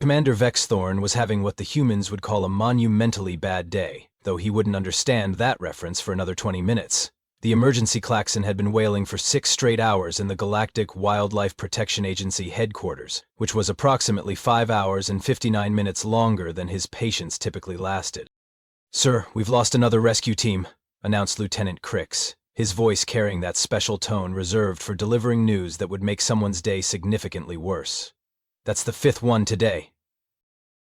Commander Vex Thorn was having what the humans would call a monumentally bad day, though he wouldn't understand that reference for another 20 minutes. The emergency klaxon had been wailing for 6 straight hours in the Galactic Wildlife Protection Agency headquarters, which was approximately 5 hours and 59 minutes longer than his patience typically lasted. "Sir, we've lost another rescue team," announced Lieutenant Crix, his voice carrying that special tone reserved for delivering news that would make someone's day significantly worse. "That's the 5th one today."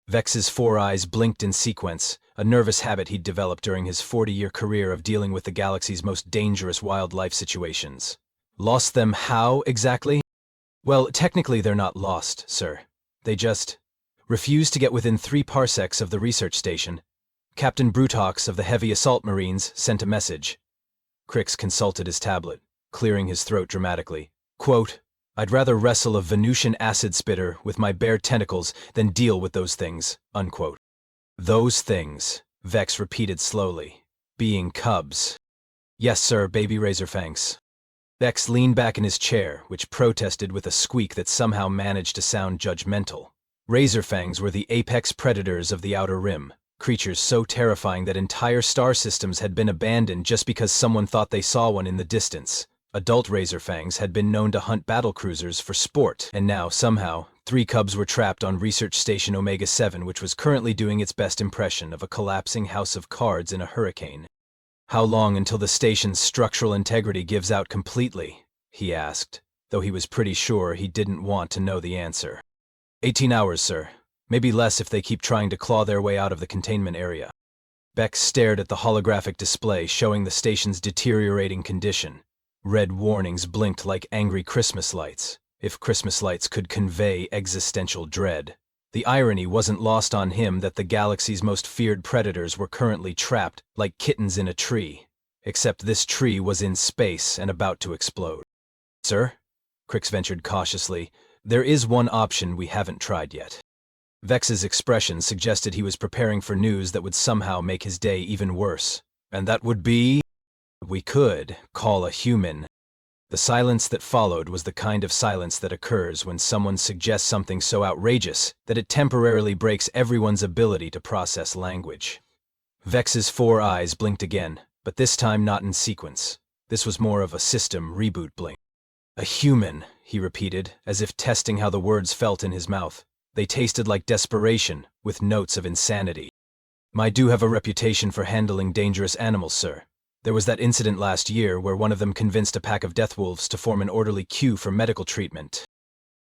Vex's 4 eyes blinked in sequence, a nervous habit he'd developed during his 40-year career of dealing with the galaxy's most dangerous wildlife situations. "Lost them how, exactly?" "Well, technically they're not lost, sir. They just refused to get within 3 parsecs of the research station. Captain Brutox of the Heavy Assault Marines sent a message." Crix consulted his tablet, clearing his throat dramatically. Quote, "I'd rather wrestle a Venusian acid spitter with my bare tentacles than deal with those things," unquote. "Those things," Vex repeated slowly. "Being cubs." "Yes, sir, baby Razorfangs." Vex leaned back in his chair, which protested with a squeak that somehow managed to sound judgmental. Razorfangs were the apex predators of the Outer Rim, creatures so terrifying that entire star systems had been abandoned just because someone thought they saw one in the distance. Adult Razorfangs had been known to hunt battlecruisers for sport, and now, somehow, 3 cubs were trapped on Research Station Omega-7, which was currently doing its best impression of a collapsing house of cards in a hurricane. "How long until the station's structural integrity gives out completely?" he asked, though he was pretty sure he didn't want to know the answer. 18 hours, sir. Maybe less if they keep trying to claw their way out of the containment area." Beck stared at the holographic display showing the station's deteriorating condition. Red warnings blinked like angry Christmas lights, if Christmas lights could convey existential dread. The irony wasn't lost on him that the galaxy's most feared predators were currently trapped like kittens in a tree, except this tree was in space and about to explode. "Sir?" Crix ventured cautiously. "There is one option we haven't tried yet." Vex's expression suggested he was preparing for news that would somehow make his day even worse. "And that would be?" "We could call a human." The silence that followed was the kind of silence that occurs when someone suggests something so outrageous that it temporarily breaks everyone's ability to process language. Vex's 4 eyes blinked again, but this time not in sequence. This was more of a system reboot blink. "A human," he repeated, as if testing how the words felt in his mouth. They tasted like desperation, with notes of insanity. "I do have a reputation for handling dangerous animals, sir. There was that incident last year where one of them convinced a pack of death wolves to form an orderly queue for medical treatment."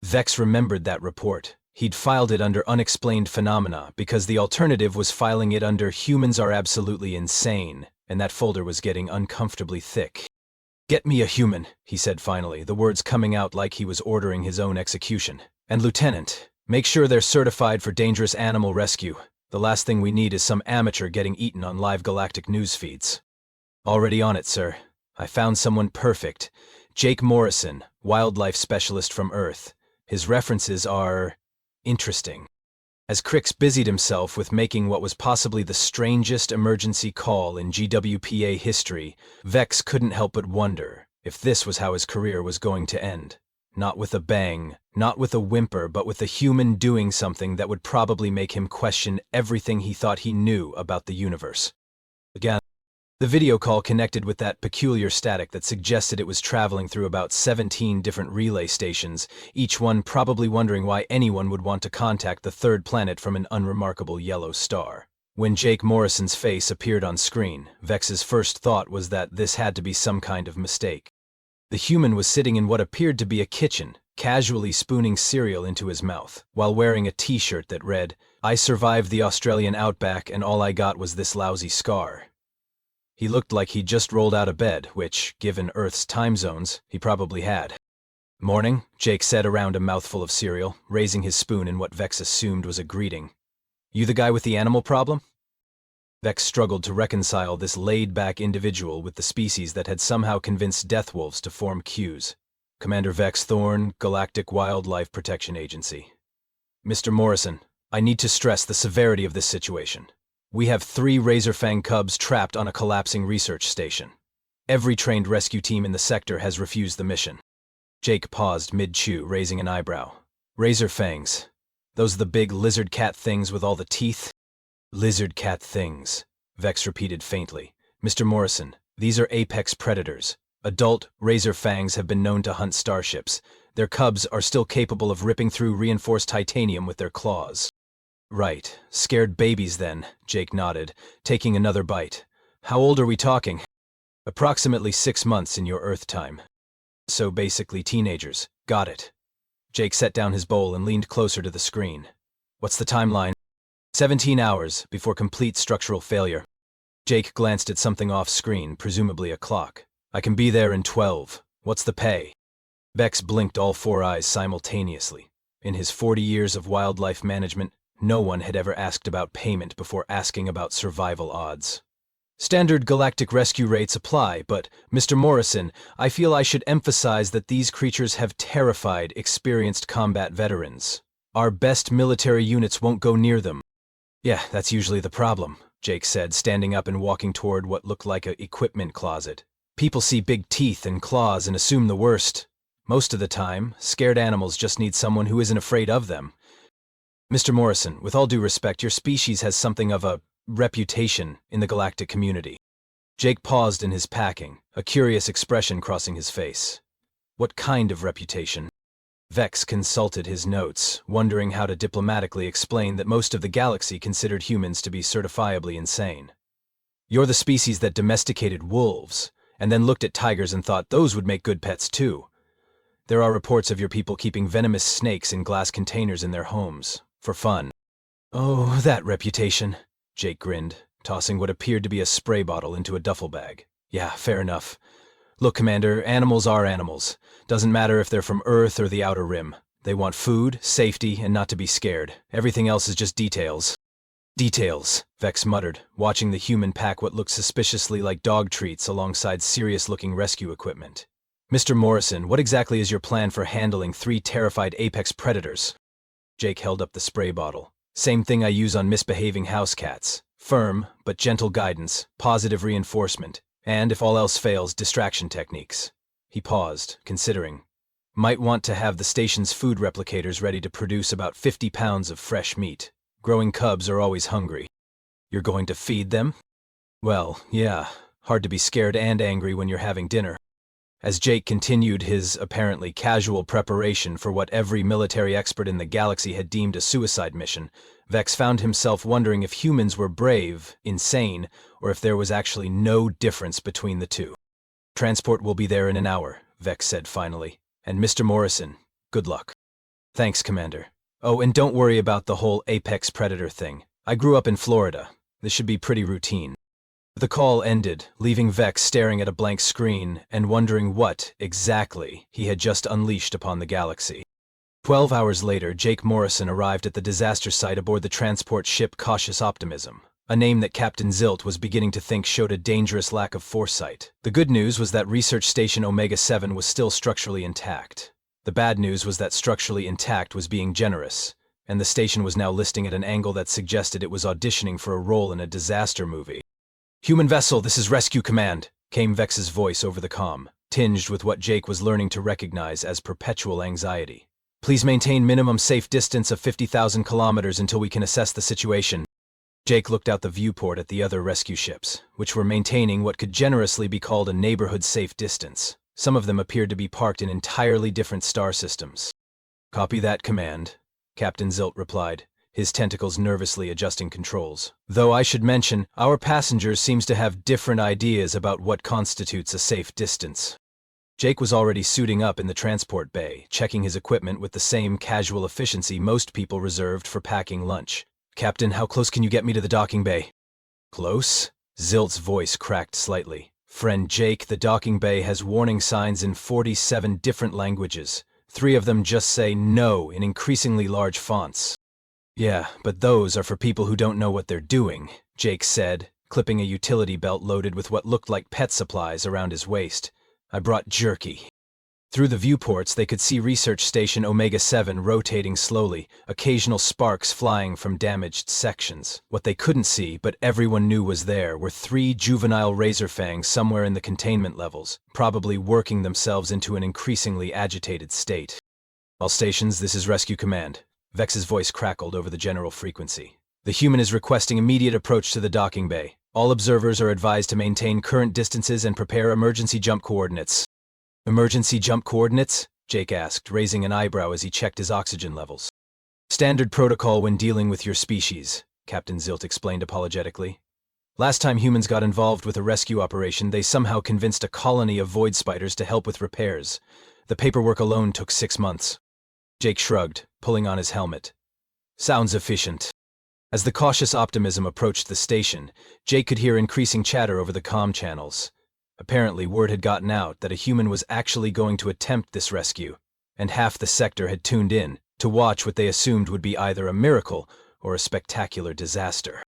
Vex remembered that report. He'd filed it under unexplained phenomena because the alternative was filing it under humans are absolutely insane, and that folder was getting uncomfortably thick. "Get me a human," he said finally, the words coming out like he was ordering his own execution. "And Lieutenant, make sure they're certified for dangerous animal rescue. The last thing we need is some amateur getting eaten on live galactic news feeds." "Already on it, sir. I found someone perfect. Jake Morrison, wildlife specialist from Earth. His references are interesting." As Crix busied himself with making what was possibly the strangest emergency call in GWPA history, Vex couldn't help but wonder if this was how his career was going to end. Not with a bang, not with a whimper, but with a human doing something that would probably make him question everything he thought he knew about the universe. Again, the video call connected with that peculiar static that suggested it was traveling through about 17 different relay stations, each one probably wondering why anyone would want to contact the 3rd planet from an unremarkable yellow star. When Jake Morrison's face appeared on screen, Vex's first thought was that this had to be some kind of mistake. The human was sitting in what appeared to be a kitchen, casually spooning cereal into his mouth, while wearing a t-shirt that read, "I survived the Australian outback and all I got was this lousy scar." He looked like he'd just rolled out of bed, which, given Earth's time zones, he probably had. "Morning," Jake said around a mouthful of cereal, raising his spoon in what Vex assumed was a greeting. "You the guy with the animal problem?" Vex struggled to reconcile this laid-back individual with the species that had somehow convinced death wolves to form queues. "Commander Vex Thorn, Galactic Wildlife Protection Agency." "Mr. Morrison, I need to stress the severity of this situation. We have 3 Razorfang cubs trapped on a collapsing research station. Every trained rescue team in the sector has refused the mission." Jake paused mid-chew, raising an eyebrow. "Razorfangs. Those the big lizard cat things with all the teeth? Lizard cat things, Vex repeated faintly. Mr. Morrison, these are apex predators. Adult razor fangs have been known to hunt starships. Their cubs are still capable of ripping through reinforced titanium with their claws. Right, scared babies then, Jake nodded, taking another bite. How old are we talking? Approximately 6 months in your Earth time. So basically teenagers. Got it. Jake set down his bowl and leaned closer to the screen. What's the timeline? 17 hours before complete structural failure. Jake glanced at something off-screen, presumably a clock. I can be there in 12. What's the pay? Vex blinked all 4 eyes simultaneously. In his 40 years of wildlife management, no one had ever asked about payment before asking about survival odds. Standard galactic rescue rates apply, but, Mr. Morrison, I feel I should emphasize that these creatures have terrified, experienced combat veterans. Our best military units won't go near them. Yeah, that's usually the problem, Jake said, standing up and walking toward what looked like an equipment closet. People see big teeth and claws and assume the worst. Most of the time, scared animals just need someone who isn't afraid of them. Mr. Morrison, with all due respect, your species has something of a reputation in the galactic community. Jake paused in his packing, a curious expression crossing his face. What kind of reputation? Vex consulted his notes, wondering how to diplomatically explain that most of the galaxy considered humans to be certifiably insane. You're the species that domesticated wolves, and then looked at tigers and thought those would make good pets too. There are reports of your people keeping venomous snakes in glass containers in their homes, for fun. Oh, that reputation, Jake grinned, tossing what appeared to be a spray bottle into a duffel bag. Yeah, fair enough. Look, Commander, animals are animals. Doesn't matter if they're from Earth or the Outer Rim. They want food, safety, and not to be scared. Everything else is just details. Details, Vex muttered, watching the human pack what looked suspiciously like dog treats alongside serious-looking rescue equipment. Mr. Morrison, what exactly is your plan for handling 3 terrified apex predators? Jake held up the spray bottle. Same thing I use on misbehaving house cats. Firm, but gentle guidance, positive reinforcement, and, if all else fails, distraction techniques. He paused, considering. Might want to have the station's food replicators ready to produce about 50 pounds of fresh meat. Growing cubs are always hungry. You're going to feed them? Well, yeah. Hard to be scared and angry when you're having dinner. As Jake continued his apparently casual preparation for what every military expert in the galaxy had deemed a suicide mission, Vex found himself wondering if humans were brave, insane, or if there was actually no difference between the two. Transport will be there in an hour, Vex said finally. And Mr. Morrison, good luck. Thanks, Commander. Oh, and don't worry about the whole apex predator thing. I grew up in Florida. This should be pretty routine. The call ended, leaving Vex staring at a blank screen and wondering what, exactly, he had just unleashed upon the galaxy. 12 hours later, Jake Morrison arrived at the disaster site aboard the transport ship Cautious Optimism, a name that Captain Zilt was beginning to think showed a dangerous lack of foresight. The good news was that Research Station Omega-7 was still structurally intact. The bad news was that structurally intact was being generous, and the station was now listing at an angle that suggested it was auditioning for a role in a disaster movie. Human vessel, this is Rescue Command, came Vex's voice over the comm, tinged with what Jake was learning to recognize as perpetual anxiety. Please maintain minimum safe distance of 50,000 kilometers until we can assess the situation. Jake looked out the viewport at the other rescue ships, which were maintaining what could generously be called a neighborhood safe distance. Some of them appeared to be parked in entirely different star systems. Copy that, Command, Captain Zilt replied, his tentacles nervously adjusting controls. Though I should mention, our passengers seems to have different ideas about what constitutes a safe distance. Jake was already suiting up in the transport bay, checking his equipment with the same casual efficiency most people reserved for packing lunch. Captain, how close can you get me to the docking bay? Close? Zilt's voice cracked slightly. Friend Jake, the docking bay has warning signs in 47 different languages. 3 of them just say no in increasingly large fonts. Yeah, but those are for people who don't know what they're doing, Jake said, clipping a utility belt loaded with what looked like pet supplies around his waist. I brought jerky. Through the viewports, they could see Research Station Omega-7 rotating slowly, occasional sparks flying from damaged sections. What they couldn't see, but everyone knew was there, were 3 juvenile razorfangs somewhere in the containment levels, probably working themselves into an increasingly agitated state. All stations, this is Rescue Command. Vex's voice crackled over the general frequency. The human is requesting immediate approach to the docking bay. All observers are advised to maintain current distances and prepare emergency jump coordinates. Emergency jump coordinates? Jake asked, raising an eyebrow as he checked his oxygen levels. Standard protocol when dealing with your species, Captain Zilt explained apologetically. Last time humans got involved with a rescue operation, they somehow convinced a colony of void spiders to help with repairs. The paperwork alone took 6 months. Jake shrugged, pulling on his helmet. Sounds efficient. As the cautious optimism approached the station, Jake could hear increasing chatter over the comm channels. Apparently, word had gotten out that a human was actually going to attempt this rescue, and half the sector had tuned in to watch what they assumed would be either a miracle or a spectacular disaster.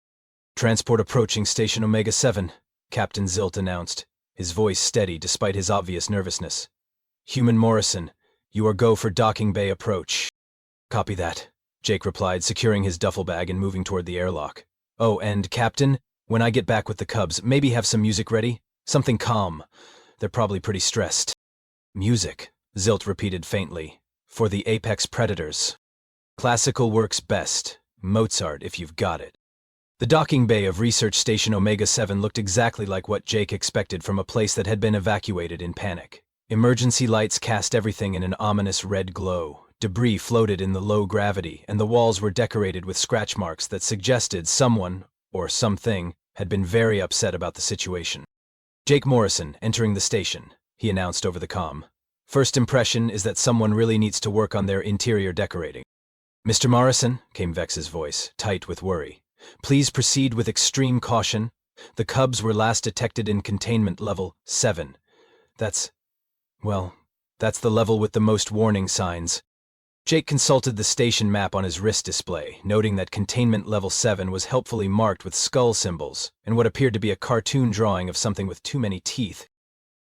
Transport approaching Station Omega-7, Captain Zilt announced, his voice steady despite his obvious nervousness. Human Morrison, you are go for docking bay approach. Copy that, Jake replied, securing his duffel bag and moving toward the airlock. Oh, and Captain, when I get back with the Cubs, maybe have some music ready? Something calm. They're probably pretty stressed. Music, Zilt repeated faintly. For the apex predators. Classical works best. Mozart if you've got it. The docking bay of Research Station Omega-7 looked exactly like what Jake expected from a place that had been evacuated in panic. Emergency lights cast everything in an ominous red glow. Debris floated in the low gravity, and the walls were decorated with scratch marks that suggested someone, or something, had been very upset about the situation. Jake Morrison, entering the station, he announced over the comm. First impression is that someone really needs to work on their interior decorating. Mr. Morrison, came Vex's voice, tight with worry. Please proceed with extreme caution. The Cubs were last detected in containment level 7. That's the level with the most warning signs. Jake consulted the station map on his wrist display, noting that containment level 7 was helpfully marked with skull symbols and what appeared to be a cartoon drawing of something with too many teeth.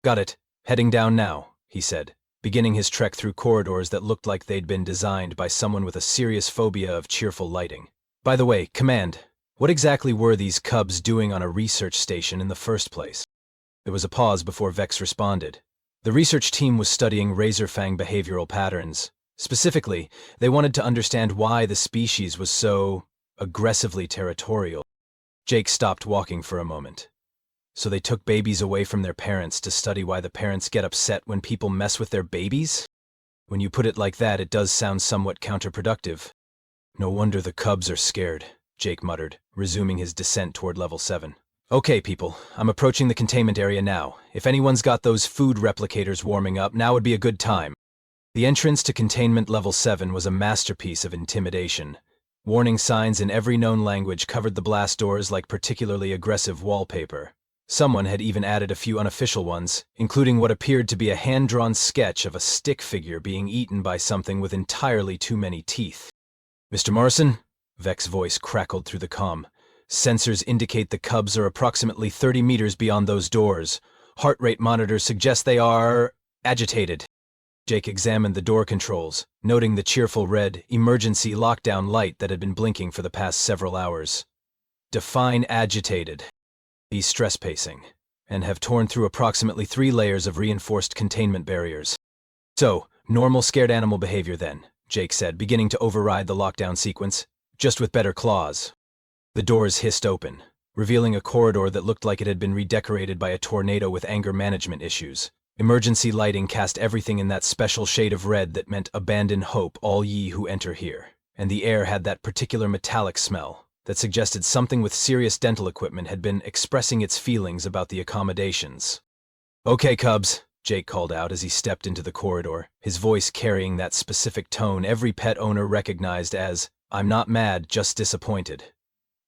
Got it. Heading down now, he said, beginning his trek through corridors that looked like they'd been designed by someone with a serious phobia of cheerful lighting. By the way, Command, what exactly were these Cubs doing on a research station in the first place? There was a pause before Vex responded. The research team was studying razorfang behavioral patterns. Specifically, they wanted to understand why the species was so aggressively territorial. Jake stopped walking for a moment. So they took babies away from their parents to study why the parents get upset when people mess with their babies? When you put it like that, it does sound somewhat counterproductive. No wonder the Cubs are scared, Jake muttered, resuming his descent toward level 7. Okay, people, I'm approaching the containment area now. If anyone's got those food replicators warming up, now would be a good time. The entrance to containment level 7 was a masterpiece of intimidation. Warning signs in every known language covered the blast doors like particularly aggressive wallpaper. Someone had even added a few unofficial ones, including what appeared to be a hand-drawn sketch of a stick figure being eaten by something with entirely too many teeth. Mr. Morrison? Vex's voice crackled through the comm. Sensors indicate the Cubs are approximately 30 meters beyond those doors. Heart rate monitors suggest they are agitated. Jake examined the door controls, noting the cheerful red, emergency lockdown light that had been blinking for the past several hours. Define agitated. He's stress pacing, and have torn through approximately 3 layers of reinforced containment barriers. So, normal scared animal behavior then, Jake said, beginning to override the lockdown sequence, just with better claws. The doors hissed open, revealing a corridor that looked like it had been redecorated by a tornado with anger management issues. Emergency lighting cast everything in that special shade of red that meant abandon hope all ye who enter here, and the air had that particular metallic smell that suggested something with serious dental equipment had been expressing its feelings about the accommodations. Okay, Cubs, Jake called out as he stepped into the corridor, his voice carrying that specific tone every pet owner recognized as, I'm not mad, just disappointed.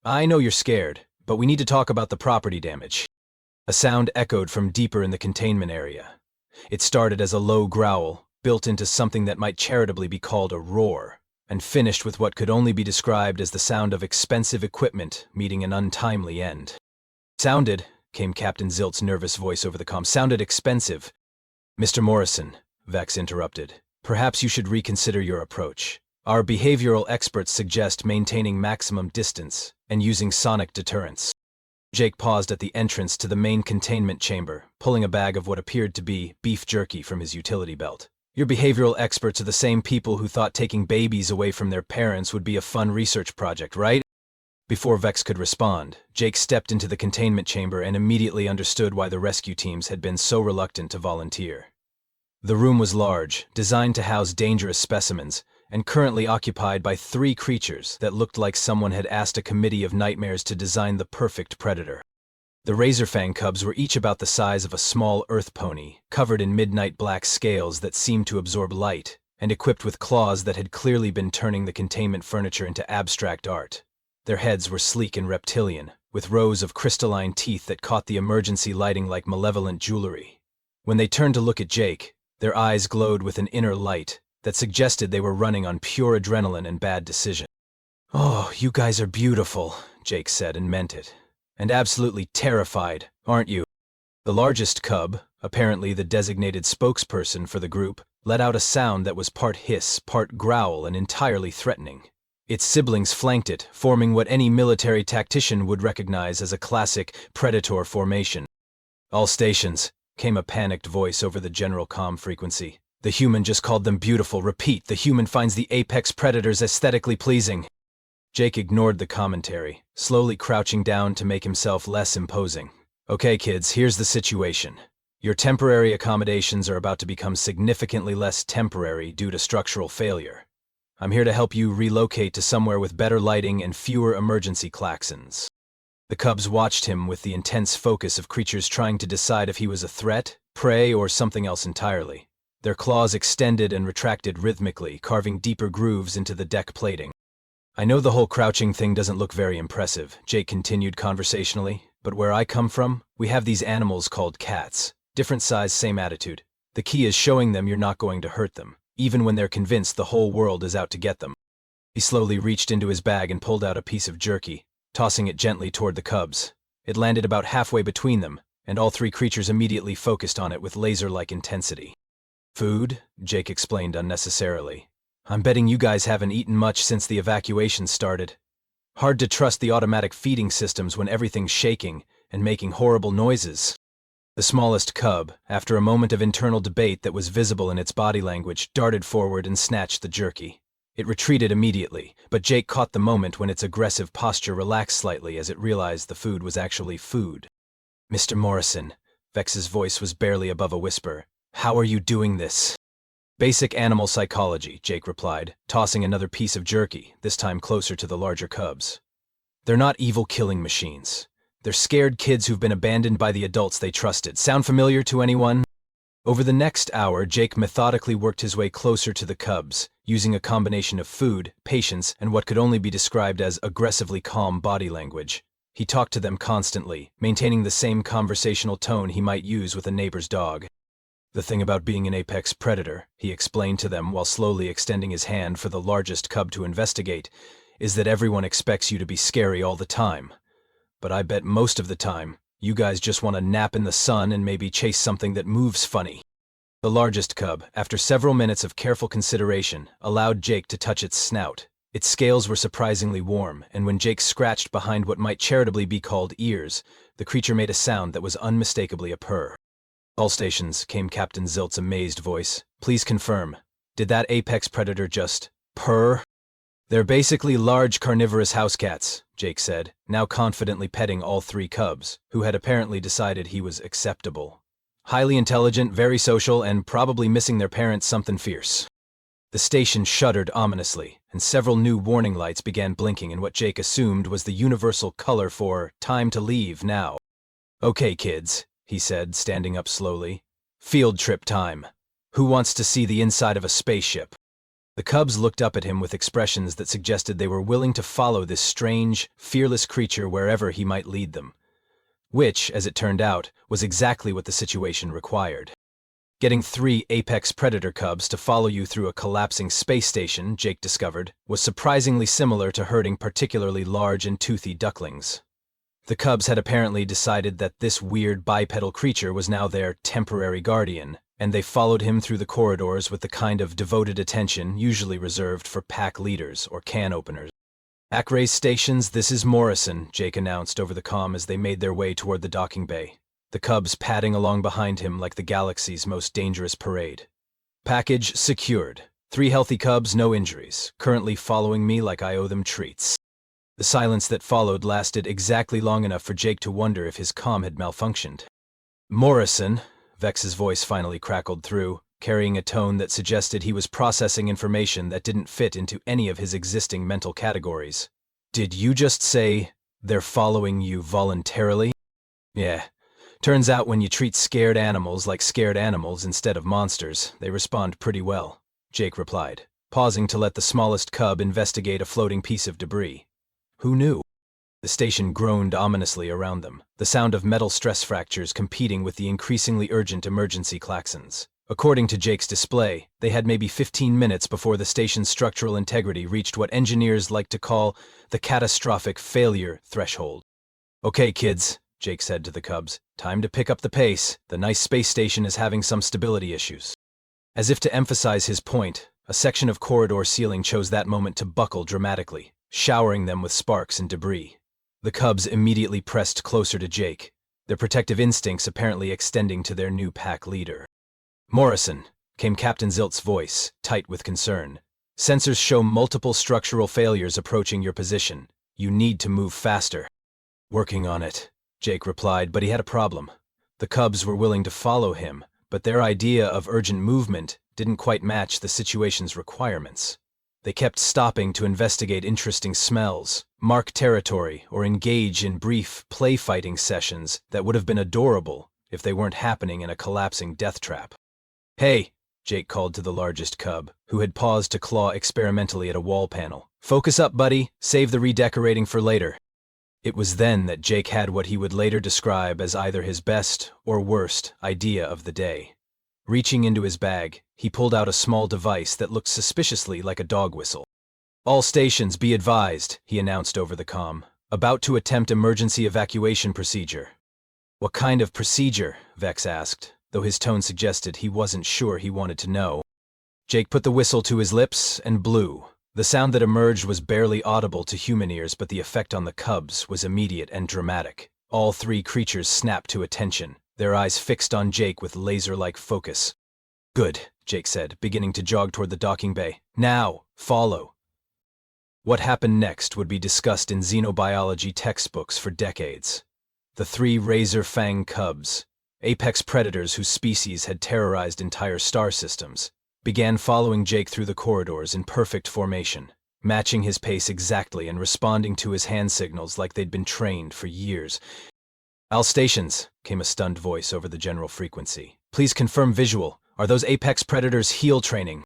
I know you're scared, but we need to talk about the property damage. A sound echoed from deeper in the containment area. It started as a low growl, built into something that might charitably be called a roar, and finished with what could only be described as the sound of expensive equipment meeting an untimely end. Sounded, came Captain Zilt's nervous voice over the comm, sounded expensive. Mr. Morrison, Vex interrupted, perhaps you should reconsider your approach. Our behavioral experts suggest maintaining maximum distance and using sonic deterrence. Jake paused at the entrance to the main containment chamber, pulling a bag of what appeared to be beef jerky from his utility belt. Your behavioral experts are the same people who thought taking babies away from their parents would be a fun research project, right? Before Vex could respond, Jake stepped into the containment chamber and immediately understood why the rescue teams had been so reluctant to volunteer. The room was large, designed to house dangerous specimens, and currently occupied by 3 creatures that looked like someone had asked a committee of nightmares to design the perfect predator. The Razorfang cubs were each about the size of a small earth pony, covered in midnight black scales that seemed to absorb light, and equipped with claws that had clearly been turning the containment furniture into abstract art. Their heads were sleek and reptilian, with rows of crystalline teeth that caught the emergency lighting like malevolent jewelry. When they turned to look at Jake, their eyes glowed with an inner light that suggested they were running on pure adrenaline and bad decision. "Oh, you guys are beautiful," Jake said and meant it. "And absolutely terrified, aren't you?" The largest cub, apparently the designated spokesperson for the group, let out a sound that was part hiss, part growl, and entirely threatening. Its siblings flanked it, forming what any military tactician would recognize as a classic predator formation. "All stations," came a panicked voice over the general comm frequency. "The human just called them beautiful. Repeat, the human finds the apex predators aesthetically pleasing." Jake ignored the commentary, slowly crouching down to make himself less imposing. "Okay, kids, here's the situation. Your temporary accommodations are about to become significantly less temporary due to structural failure. I'm here to help you relocate to somewhere with better lighting and fewer emergency klaxons." The cubs watched him with the intense focus of creatures trying to decide if he was a threat, prey, or something else entirely. Their claws extended and retracted rhythmically, carving deeper grooves into the deck plating. "I know the whole crouching thing doesn't look very impressive," Jake continued conversationally, "but where I come from, we have these animals called cats. Different size, same attitude. The key is showing them you're not going to hurt them, even when they're convinced the whole world is out to get them." He slowly reached into his bag and pulled out a piece of jerky, tossing it gently toward the cubs. It landed about halfway between them, and all 3 creatures immediately focused on it with laser-like intensity. "Food?" Jake explained unnecessarily. "I'm betting you guys haven't eaten much since the evacuation started. Hard to trust the automatic feeding systems when everything's shaking and making horrible noises." The smallest cub, after a moment of internal debate that was visible in its body language, darted forward and snatched the jerky. It retreated immediately, but Jake caught the moment when its aggressive posture relaxed slightly as it realized the food was actually food. "Mr. Morrison," Vex's voice was barely above a whisper, "how are you doing this?" "Basic animal psychology," Jake replied, tossing another piece of jerky, this time closer to the larger cubs. "They're not evil killing machines. They're scared kids who've been abandoned by the adults they trusted. Sound familiar to anyone?" Over the next hour, Jake methodically worked his way closer to the cubs, using a combination of food, patience, and what could only be described as aggressively calm body language. He talked to them constantly, maintaining the same conversational tone he might use with a neighbor's dog. "The thing about being an apex predator," he explained to them while slowly extending his hand for the largest cub to investigate, "is that everyone expects you to be scary all the time. But I bet most of the time, you guys just want to nap in the sun and maybe chase something that moves funny." The largest cub, after several minutes of careful consideration, allowed Jake to touch its snout. Its scales were surprisingly warm, and when Jake scratched behind what might charitably be called ears, the creature made a sound that was unmistakably a purr. "All stations," came Captain Zilt's amazed voice. "Please confirm. Did that apex predator just purr?" "They're basically large carnivorous house cats," Jake said, now confidently petting all 3 cubs, who had apparently decided he was acceptable. "Highly intelligent, very social, and probably missing their parents something fierce." The station shuddered ominously, and several new warning lights began blinking in what Jake assumed was the universal color for "time to leave now." "Okay, kids," he said, standing up slowly. "Field trip time. Who wants to see the inside of a spaceship?" The cubs looked up at him with expressions that suggested they were willing to follow this strange, fearless creature wherever he might lead them. Which, as it turned out, was exactly what the situation required. Getting 3 apex predator cubs to follow you through a collapsing space station, Jake discovered, was surprisingly similar to herding particularly large and toothy ducklings. The cubs had apparently decided that this weird bipedal creature was now their temporary guardian, and they followed him through the corridors with the kind of devoted attention usually reserved for pack leaders or can openers. "Acrays stations, this is Morrison," Jake announced over the comm as they made their way toward the docking bay, the cubs padding along behind him like the galaxy's most dangerous parade. Package secured. 3 healthy cubs, no injuries, currently following me like I owe them treats. The silence that followed lasted exactly long enough for Jake to wonder if his comm had malfunctioned. Morrison, Vex's voice finally crackled through, carrying a tone that suggested he was processing information that didn't fit into any of his existing mental categories. Did you just say they're following you voluntarily? Yeah. Turns out when you treat scared animals like scared animals instead of monsters, they respond pretty well, Jake replied, pausing to let the smallest cub investigate a floating piece of debris. Who knew? The station groaned ominously around them, the sound of metal stress fractures competing with the increasingly urgent emergency klaxons. According to Jake's display, they had maybe 15 minutes before the station's structural integrity reached what engineers like to call the catastrophic failure threshold. Okay, kids, Jake said to the cubs, time to pick up the pace. The nice space station is having some stability issues. As if to emphasize his point, a section of corridor ceiling chose that moment to buckle dramatically, showering them with sparks and debris. The cubs immediately pressed closer to Jake, their protective instincts apparently extending to their new pack leader. Morrison, came Captain Zilt's voice, tight with concern. Sensors show multiple structural failures approaching your position. You need to move faster. Working on it, Jake replied, but he had a problem. The cubs were willing to follow him, but their idea of urgent movement didn't quite match the situation's requirements. They kept stopping to investigate interesting smells, mark territory, or engage in brief play-fighting sessions that would have been adorable if they weren't happening in a collapsing death trap. Hey, Jake called to the largest cub, who had paused to claw experimentally at a wall panel. Focus up, buddy. Save the redecorating for later. It was then that Jake had what he would later describe as either his best or worst idea of the day. Reaching into his bag, he pulled out a small device that looked suspiciously like a dog whistle. All stations be advised, he announced over the comm. About to attempt emergency evacuation procedure. What kind of procedure? Vex asked, though his tone suggested he wasn't sure he wanted to know. Jake put the whistle to his lips and blew. The sound that emerged was barely audible to human ears, but the effect on the cubs was immediate and dramatic. All 3 creatures snapped to attention, their eyes fixed on Jake with laser-like focus. Good, Jake said, beginning to jog toward the docking bay. Now, follow. What happened next would be discussed in xenobiology textbooks for decades. The 3 razor-fang cubs, apex predators whose species had terrorized entire star systems, began following Jake through the corridors in perfect formation, matching his pace exactly and responding to his hand signals like they'd been trained for years. All stations, came a stunned voice over the general frequency. Please confirm visual. Are those apex predators heel training?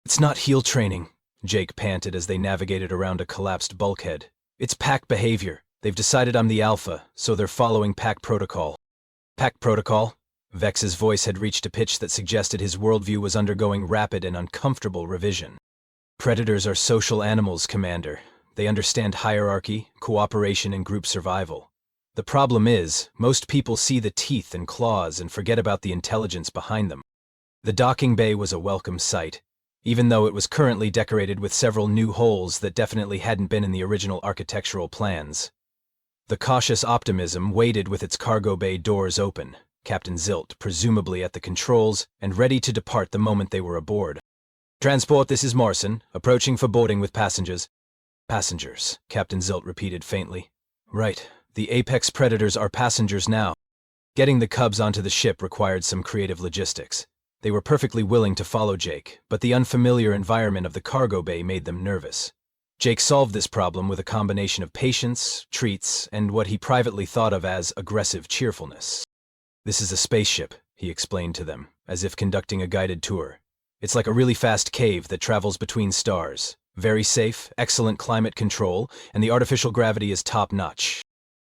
It's not heel training, Jake panted as they navigated around a collapsed bulkhead. It's pack behavior. They've decided I'm the alpha, so they're following pack protocol. Pack protocol? Vex's voice had reached a pitch that suggested his worldview was undergoing rapid and uncomfortable revision. Predators are social animals, Commander. They understand hierarchy, cooperation, and group survival. The problem is, most people see the teeth and claws and forget about the intelligence behind them. The docking bay was a welcome sight, even though it was currently decorated with several new holes that definitely hadn't been in the original architectural plans. The cautious optimism waited with its cargo bay doors open, Captain Zilt presumably at the controls and ready to depart the moment they were aboard. Transport, this is Morrison, approaching for boarding with passengers. Passengers, Captain Zilt repeated faintly. Right, the apex predators are passengers now. Getting the cubs onto the ship required some creative logistics. They were perfectly willing to follow Jake, but the unfamiliar environment of the cargo bay made them nervous. Jake solved this problem with a combination of patience, treats, and what he privately thought of as aggressive cheerfulness. This is a spaceship, he explained to them, as if conducting a guided tour. It's like a really fast cave that travels between stars. Very safe, excellent climate control, and the artificial gravity is top-notch.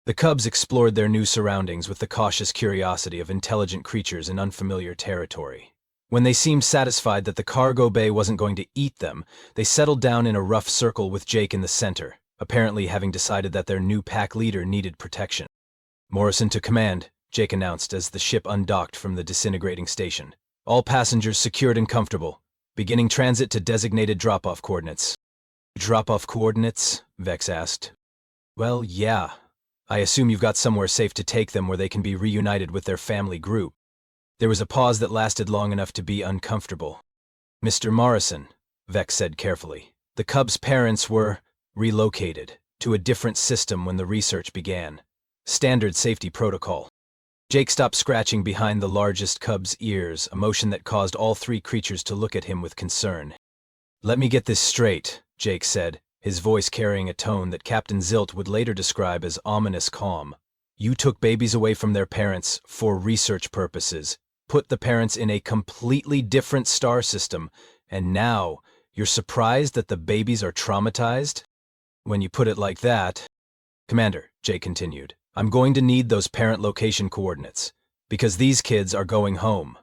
The cubs explored their new surroundings with the cautious curiosity of intelligent creatures in unfamiliar territory. When they seemed satisfied that the cargo bay wasn't going to eat them, they settled down in a rough circle with Jake in the center, apparently having decided that their new pack leader needed protection. Morrison to command, Jake announced as the ship undocked from the disintegrating station. All passengers secured and comfortable. Beginning transit to designated drop-off coordinates. Drop-off coordinates? Vex asked. Well, yeah. I assume you've got somewhere safe to take them where they can be reunited with their family group. There was a pause that lasted long enough to be uncomfortable. Mr. Morrison, Vex said carefully, the cub's parents were relocated to a different system when the research began. Standard safety protocol. Jake stopped scratching behind the largest cub's ears, a motion that caused all three creatures to look at him with concern. Let me get this straight, Jake said, his voice carrying a tone that Captain Zilt would later describe as ominous calm. You took babies away from their parents for research purposes, put the parents in a completely different star system, and now you're surprised that the babies are traumatized? When you put it like that… Commander, Jake continued, I'm going to need those parent location coordinates, because these kids are going home.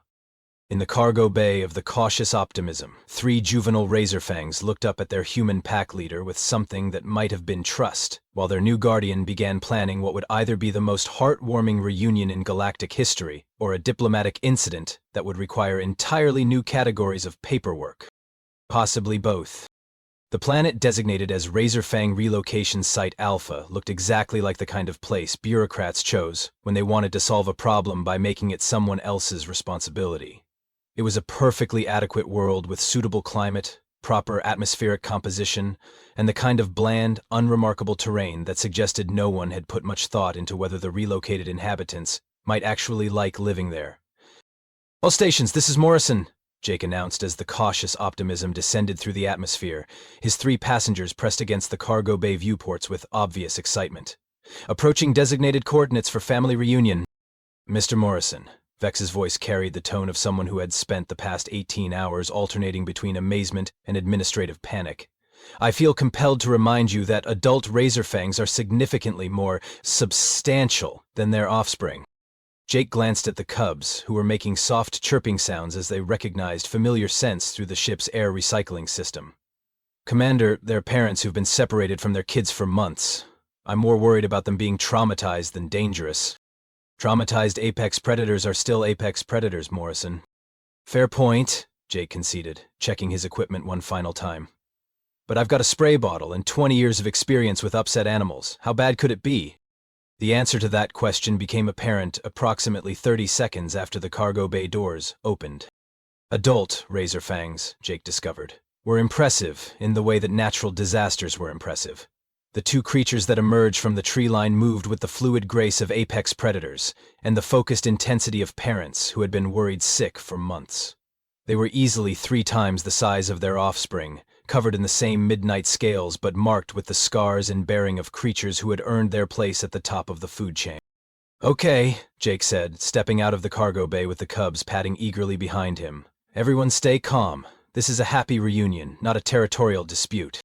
In the cargo bay of the Cautious Optimism, three juvenile Razorfangs looked up at their human pack leader with something that might have been trust, while their new guardian began planning what would either be the most heartwarming reunion in galactic history or a diplomatic incident that would require entirely new categories of paperwork. Possibly both. The planet designated as Razorfang Relocation Site Alpha looked exactly like the kind of place bureaucrats chose when they wanted to solve a problem by making it someone else's responsibility. It was a perfectly adequate world with suitable climate, proper atmospheric composition, and the kind of bland, unremarkable terrain that suggested no one had put much thought into whether the relocated inhabitants might actually like living there. All stations, this is Morrison, Jake announced as the Cautious Optimism descended through the atmosphere, his three passengers pressed against the cargo bay viewports with obvious excitement. Approaching designated coordinates for family reunion. Mr. Morrison. Vex's voice carried the tone of someone who had spent the past 18 hours alternating between amazement and administrative panic. I feel compelled to remind you that adult Razorfangs are significantly more substantial than their offspring. Jake glanced at the cubs, who were making soft chirping sounds as they recognized familiar scents through the ship's air recycling system. Commander, they're parents who've been separated from their kids for months. I'm more worried about them being traumatized than dangerous. Traumatized apex predators are still apex predators, Morrison. Fair point, Jake conceded, checking his equipment one final time. But I've got a spray bottle and 20 years of experience with upset animals. How bad could it be? The answer to that question became apparent approximately 30 seconds after the cargo bay doors opened. Adult Razorfangs, Jake discovered, were impressive in the way that natural disasters were impressive. The two creatures that emerged from the tree line moved with the fluid grace of apex predators and the focused intensity of parents who had been worried sick for months. They were easily 3 times the size of their offspring, covered in the same midnight scales but marked with the scars and bearing of creatures who had earned their place at the top of the food chain. Okay, Jake said, stepping out of the cargo bay with the cubs padding eagerly behind him. Everyone stay calm. This is a happy reunion, not a territorial dispute.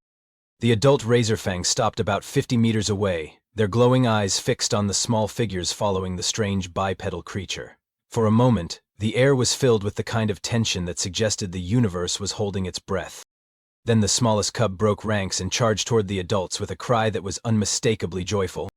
The adult Razorfang stopped about 50 meters away, their glowing eyes fixed on the small figures following the strange bipedal creature. For a moment, the air was filled with the kind of tension that suggested the universe was holding its breath. Then the smallest cub broke ranks and charged toward the adults with a cry that was unmistakably joyful.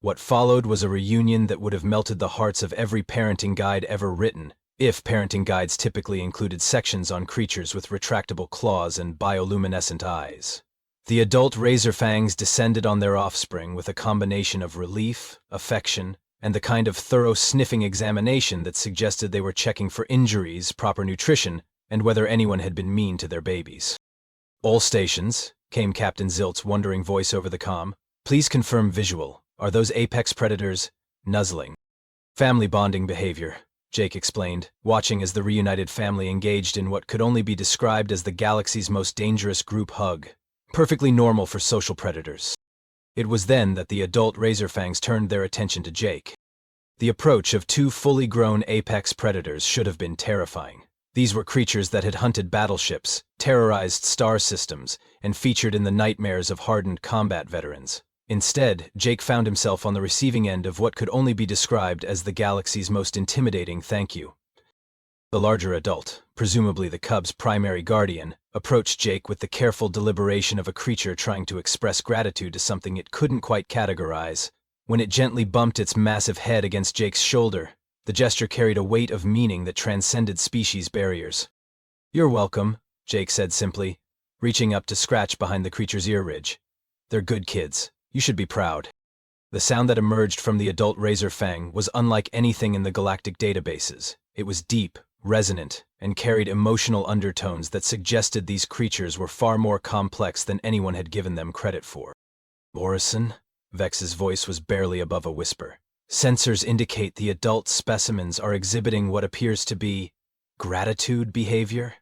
What followed was a reunion that would have melted the hearts of every parenting guide ever written, if parenting guides typically included sections on creatures with retractable claws and bioluminescent eyes. The adult Razorfangs descended on their offspring with a combination of relief, affection, and the kind of thorough sniffing examination that suggested they were checking for injuries, proper nutrition, and whether anyone had been mean to their babies. All stations, came Captain Zilt's wondering voice over the comm. Please confirm visual. Are those apex predators nuzzling? Family bonding behavior, Jake explained, watching as the reunited family engaged in what could only be described as the galaxy's most dangerous group hug. Perfectly normal for social predators. It was then that the adult Razorfangs turned their attention to Jake. The approach of 2 fully grown apex predators should have been terrifying. These were creatures that had hunted battleships, terrorized star systems, and featured in the nightmares of hardened combat veterans. Instead, Jake found himself on the receiving end of what could only be described as the galaxy's most intimidating thank you. The larger adult, presumably the cub's primary guardian, approached Jake with the careful deliberation of a creature trying to express gratitude to something it couldn't quite categorize. When it gently bumped its massive head against Jake's shoulder, the gesture carried a weight of meaning that transcended species barriers. You're welcome, Jake said simply, reaching up to scratch behind the creature's ear ridge. They're good kids. You should be proud. The sound that emerged from the adult Razorfang was unlike anything in the galactic databases. It was deep, resonant, and carried emotional undertones that suggested these creatures were far more complex than anyone had given them credit for. Morrison? Vex's voice was barely above a whisper. Sensors indicate the adult specimens are exhibiting what appears to be gratitude behavior.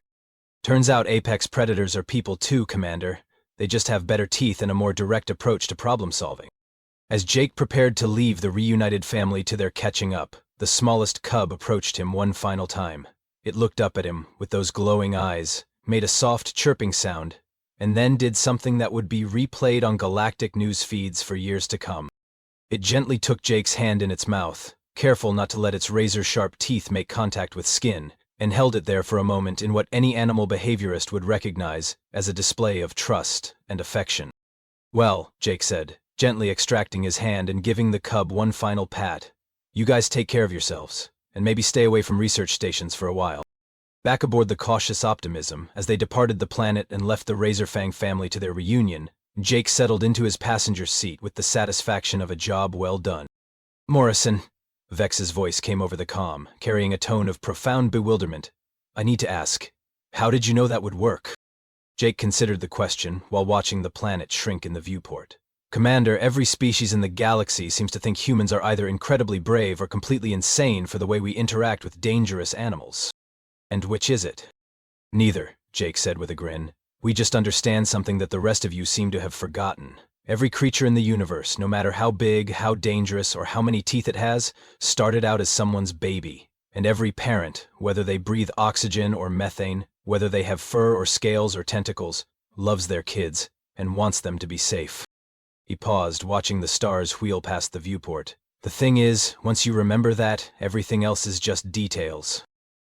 Turns out apex predators are people too, Commander. They just have better teeth and a more direct approach to problem solving. As Jake prepared to leave the reunited family to their catching up, the smallest cub approached him one final time. It looked up at him with those glowing eyes, made a soft chirping sound, and then did something that would be replayed on galactic news feeds for years to come. It gently took Jake's hand in its mouth, careful not to let its razor-sharp teeth make contact with skin, and held it there for a moment in what any animal behaviorist would recognize as a display of trust and affection. "Well," Jake said, gently extracting his hand and giving the cub one final pat, "you guys take care of yourselves, and maybe stay away from research stations for a while." Back aboard the cautious Optimism, as they departed the planet and left the Razorfang family to their reunion, Jake settled into his passenger seat with the satisfaction of a job well done. "Morrison," Vex's voice came over the comm, carrying a tone of profound bewilderment, "I need to ask, how did you know that would work?" Jake considered the question while watching the planet shrink in the viewport. "Commander, every species in the galaxy seems to think humans are either incredibly brave or completely insane for the way we interact with dangerous animals. And which is it?" "Neither," Jake said with a grin. "We just understand something that the rest of you seem to have forgotten. Every creature in the universe, no matter how big, how dangerous, or how many teeth it has, started out as someone's baby. And every parent, whether they breathe oxygen or methane, whether they have fur or scales or tentacles, loves their kids and wants them to be safe." He paused, watching the stars wheel past the viewport. "The thing is, once you remember that, everything else is just details."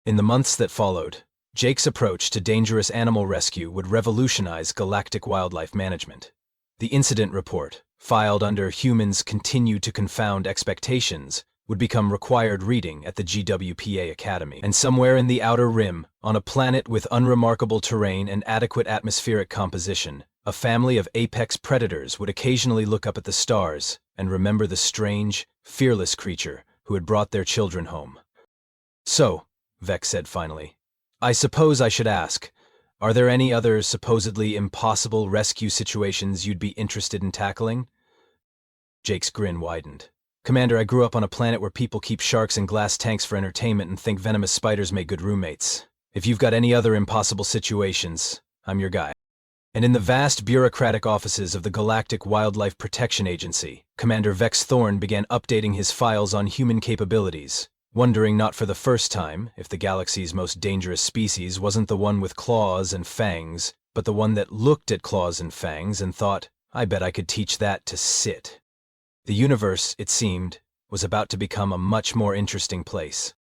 In the months that followed, Jake's approach to dangerous animal rescue would revolutionize galactic wildlife management. The incident report, filed under Humans Continue to Confound Expectations, would become required reading at the GWPA Academy. And somewhere in the outer rim, on a planet with unremarkable terrain and adequate atmospheric composition, a family of apex predators would occasionally look up at the stars and remember the strange, fearless creature who had brought their children home. "So," Vex said finally, "I suppose I should ask, are there any other supposedly impossible rescue situations you'd be interested in tackling?" Jake's grin widened. "Commander, I grew up on a planet where people keep sharks in glass tanks for entertainment and think venomous spiders make good roommates. If you've got any other impossible situations, I'm your guy." And in the vast bureaucratic offices of the Galactic Wildlife Protection Agency, Commander Vex Thorne began updating his files on human capabilities, wondering not for the first time if the galaxy's most dangerous species wasn't the one with claws and fangs, but the one that looked at claws and fangs and thought, "I bet I could teach that to sit." The universe, it seemed, was about to become a much more interesting place.